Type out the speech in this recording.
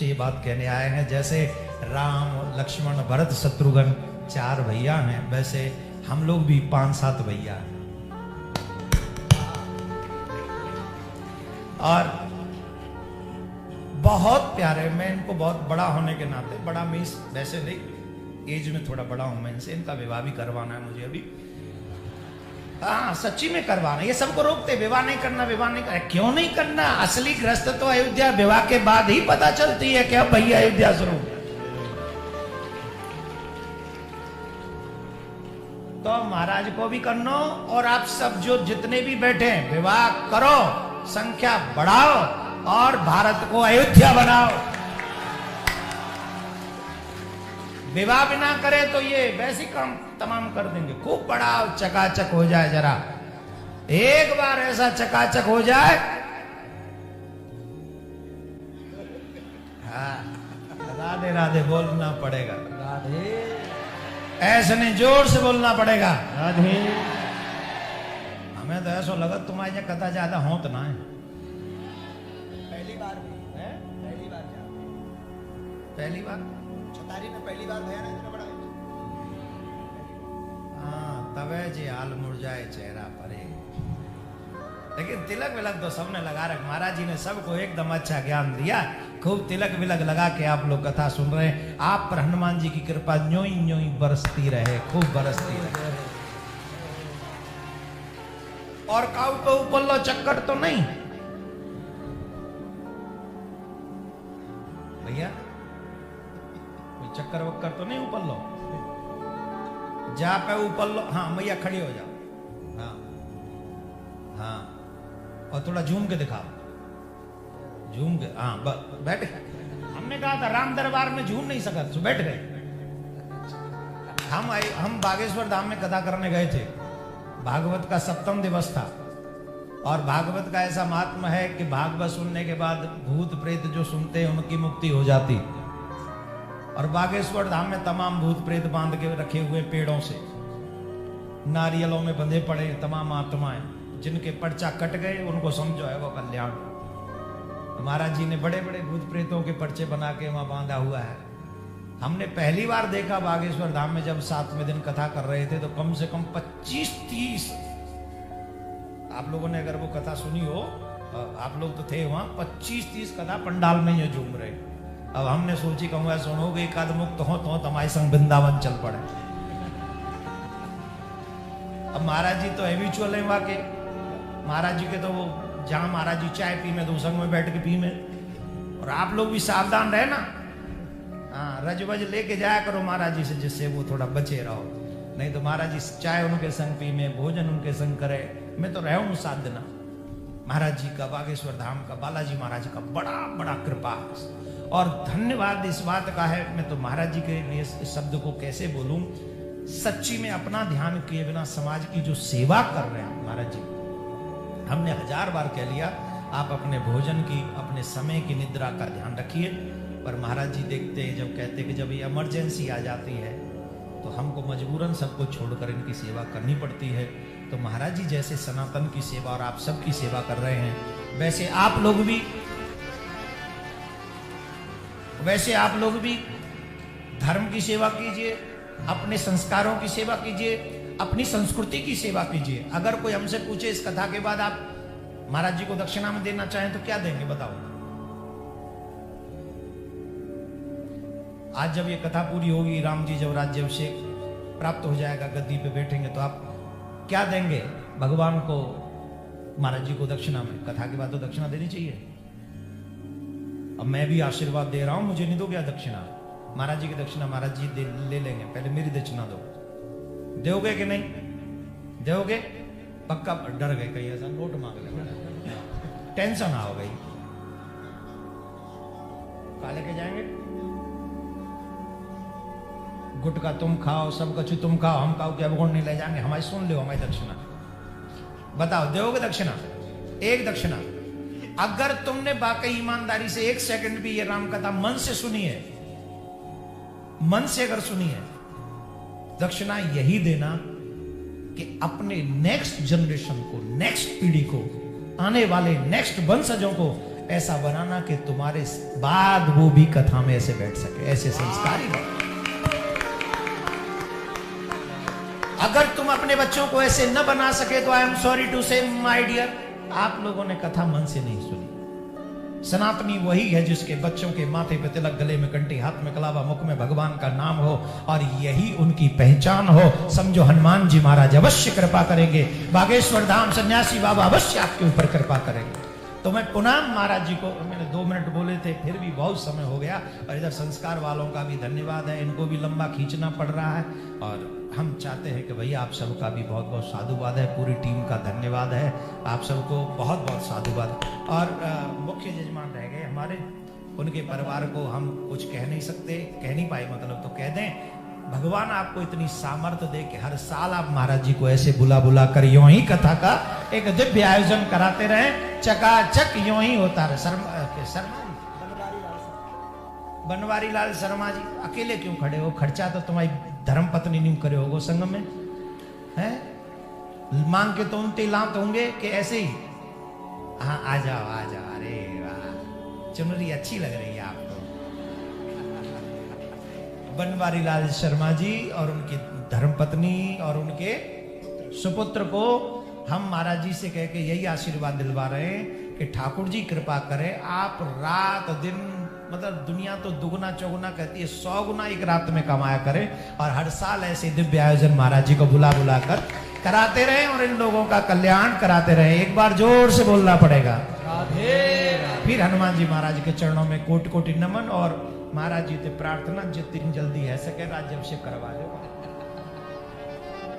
ये बात कहने आए हैं, जैसे राम लक्ष्मण भरत शत्रुघ्न 4 भैया हैं, वैसे हम लोग भी 5-7 भैया हैं। और बहुत प्यारे, मैं इनको बहुत बड़ा होने के नाते, बड़ा मीन्स वैसे नहीं, एज में थोड़ा बड़ा हूं मैं इनसे, इनका विवाह भी करवाना है मुझे अभी। हाँ सच्ची में करवाना। ये सबको रोकते, विवाह नहीं करना, विवाह नहीं करना। क्यों नहीं करना? असली गृहस्थ तो अयोध्या विवाह के बाद ही पता चलती है कि अब भैया अयोध्या शुरू। तो महाराज को भी करना, और आप सब जो जितने भी बैठे हैं विवाह करो, संख्या बढ़ाओ और भारत को अयोध्या बनाओ। विवाह भी ना करे तो ये वैसे काम तमाम कर देंगे। खूब बड़ा चकाचक हो जाए, जरा एक बार ऐसा चकाचक हो जाए। हाँ राधे राधे बोलना पड़ेगा, राधे ऐसे नहीं, जोर से बोलना पड़ेगा राधे। हमें तो ऐसा लगा तुम्हारी यहाँ कथा ज्यादा हो तो ना है। पहली बार भी है, पहली बार छतारी में पहली बार भया ना, इतना बड़ा। हाँ तबे जी हाल मुरझाए चेहरा परे। लेकिन तिलक विलक तो सबने लगा रख, महाराज जी ने सबको एकदम अच्छा ज्ञान दिया। खूब तिलक विलक लगा के आप लोग कथा सुन रहे हैं। आप पर हनुमान जी की कृपा न्योई न्योई बरसती रहे, खूब बरसती रहे। और काऊ को ऊपर लो चक्कर तो नहीं भैया, कोई चक्कर वक्कर तो नहीं ऊपर लो, जा पे ऊपर लो। हाँ मैया खड़ी हो जाओ। हाँ हाँ, और थोड़ा झूम के दिखाओ, झूम के। हाँ बैठ। हमने कहा था राम दरबार में झूम नहीं सका, तो बैठ गए। हम बागेश्वर धाम में कथा करने गए थे। भागवत का 7वां दिवस था, और भागवत का ऐसा महात्मा है कि भागवत सुनने के बाद भूत प्रेत जो सुनते हैं उनकी मुक्ति हो जाती। और बागेश्वर धाम में तमाम भूत प्रेत बांध के रखे हुए पेड़ों से, नारियलों में बंधे पड़े तमाम आत्माएं, जिनके पर्चा कट गए उनको समझो है वो कल्याण। महाराज जी ने बड़े बड़े भूत प्रेतों के पर्चे बना के वहां बांधा हुआ है। हमने पहली बार देखा बागेश्वर धाम में, जब 7वें दिन कथा कर रहे थे, तो कम से कम 25-30, आप लोगों ने अगर वो कथा सुनी हो, आप लोग तो थे वहां, 25-30 कथा पंडाल में ही झूम रहे। अब हमने सोची कहूँगा सुनोगे एक आध मुक्त हो तो हमारे संग वृंदावन चल पड़े। अब महाराज जी तो हैबिचुअल है वहां के। महाराज जी के तो वो जहां महाराज जी चाय पी में, तो संग में बैठ के पी में। और आप लोग भी सावधान रहे ना, हाँ रजवज लेके जाया करो महाराज जी से, जिससे वो थोड़ा बचे रहो। नहीं तो महाराज जी चाय उनके संग पी में, भोजन उनके संग करे। मैं तो रहूं 7 दिन। महाराज जी का, बागेश्वर धाम का, बालाजी महाराज का बड़ा बड़ा कृपा है। और धन्यवाद इस बात का है, मैं तो महाराज जी के लिए इस शब्द को कैसे बोलूं, सच्ची में अपना ध्यान किए बिना समाज की जो सेवा कर रहे हैं महाराज जी। हमने 1000 बार कह लिया, आप अपने भोजन की, अपने समय की, निद्रा का ध्यान रखिए। पर महाराज जी देखते हैं, जब कहते कि जब ये इमरजेंसी आ जाती है तो हमको मजबूरन सबको छोड़कर इनकी सेवा करनी पड़ती है। तो महाराज जी जैसे सनातन की सेवा और आप सबकी सेवा कर रहे हैं, वैसे आप लोग भी धर्म की सेवा कीजिए, अपने संस्कारों की सेवा कीजिए, अपनी संस्कृति की सेवा कीजिए। अगर कोई हमसे पूछे इस कथा के बाद आप महाराज जी को दक्षिणा में देना चाहें तो क्या देंगे बताओ? आज जब ये कथा पूरी होगी, राम जी जब राज्याभिषेक प्राप्त हो जाएगा, गद्दी पे बैठेंगे, तो आप क्या देंगे भगवान को, महाराज जी को दक्षिणा में? कथा के बाद तो दक्षिणा देनी चाहिए। अब मैं भी आशीर्वाद दे रहा हूं, मुझे नहीं दो क्या दक्षिणा? महाराज जी की दक्षिणा महाराज जी ले लेंगे, पहले मेरी दक्षिणा दो। दोगे कि नहीं दोगे? पक्का? डर गए कहीं ऐसा नोट मांग ले, टेंशन आ गई। कहा लेके जाएंगे? गुटका तुम खाओ, सब कछु तुम खाओ, हम खाओ क्या गुण नहीं ले जाएंगे? हमारी सुन लो, हमारी दक्षिणा बताओ, दोगे दक्षिणा? एक दक्षिणा। अगर तुमने वाकई ईमानदारी से 1 सेकंड भी ये राम कथा मन से सुनी है, मन से अगर सुनी है, दक्षिणा यही देना कि अपने नेक्स्ट जनरेशन को, नेक्स्ट पीढ़ी को, आने वाले नेक्स्ट वंशजों को ऐसा बनाना कि तुम्हारे बाद वो भी कथा में ऐसे बैठ सके, ऐसे संस्कारी हो। अगर तुम अपने बच्चों को ऐसे न बना सके तो आई एम सॉरी टू से माय डियर, आप लोगों ने कथा मन से नहीं सुनी। सनातनी वही है जिसके बच्चों के माथे पे तिलक, गले में कंठी, हाथ में कलावा, मुख में भगवान का नाम हो और यही उनकी पहचान हो। समझो हनुमान जी महाराज अवश्य कृपा करेंगे, बागेश्वर धाम सन्यासी बाबा अवश्य आपके ऊपर कृपा करेंगे। तो मैं पुनः महाराज जी को, मैंने 2 मिनट बोले थे, फिर भी बहुत समय हो गया और इधर संस्कार वालों का भी धन्यवाद है, इनको भी लंबा खींचना पड़ रहा है और हम चाहते हैं कि भैया आप सबका भी बहुत बहुत साधुवाद है, पूरी टीम का धन्यवाद है, आप सबको बहुत बहुत साधुवाद। और मुख्य यजमान रह गए हमारे, उनके परिवार को हम कुछ कह नहीं सकते, कह नहीं पाए मतलब, तो कह दें भगवान आपको इतनी सामर्थ्य दे कि हर साल आप महाराज जी को ऐसे बुला बुला कर यूं ही कथा का एक दिव्य आयोजन कराते रहे, चकाचक यूं ही होता रहे। शर्मा बनवारी लाल शर्मा जी अकेले क्यों खड़े हो? खर्चा तो तुम्हारी धर्म पत्नी नहीं करे होगो संग में है, मांग के तो उनते लात होंगे कि ऐसे ही? हाँ आ जाओ आ जाओ, अरे वाह चुनरी अच्छी लग रही है आपको। बनवारी लाल शर्मा जी और उनकी धर्मपत्नी और उनके सुपुत्र को हम महाराज जी से कह के यही आशीर्वाद दिलवा रहे हैं कि ठाकुर जी कृपा करें, आप रात दिन मतलब दुनिया तो दुगुना चौगुना कहती है, 100 गुना एक रात में कमाया करें और हर साल ऐसे दिव्य आयोजन महाराज जी को बुला बुला कर कराते रहे और इन लोगों का कल्याण कराते रहे। एक बार जोर से बोलना पड़ेगा राधे राधे। फिर हनुमान जी महाराज के चरणों में कोटि कोटि नमन और महाराज जी से प्रार्थना जितनी जल्दी है सके राज्य अभिषेक करवा दो।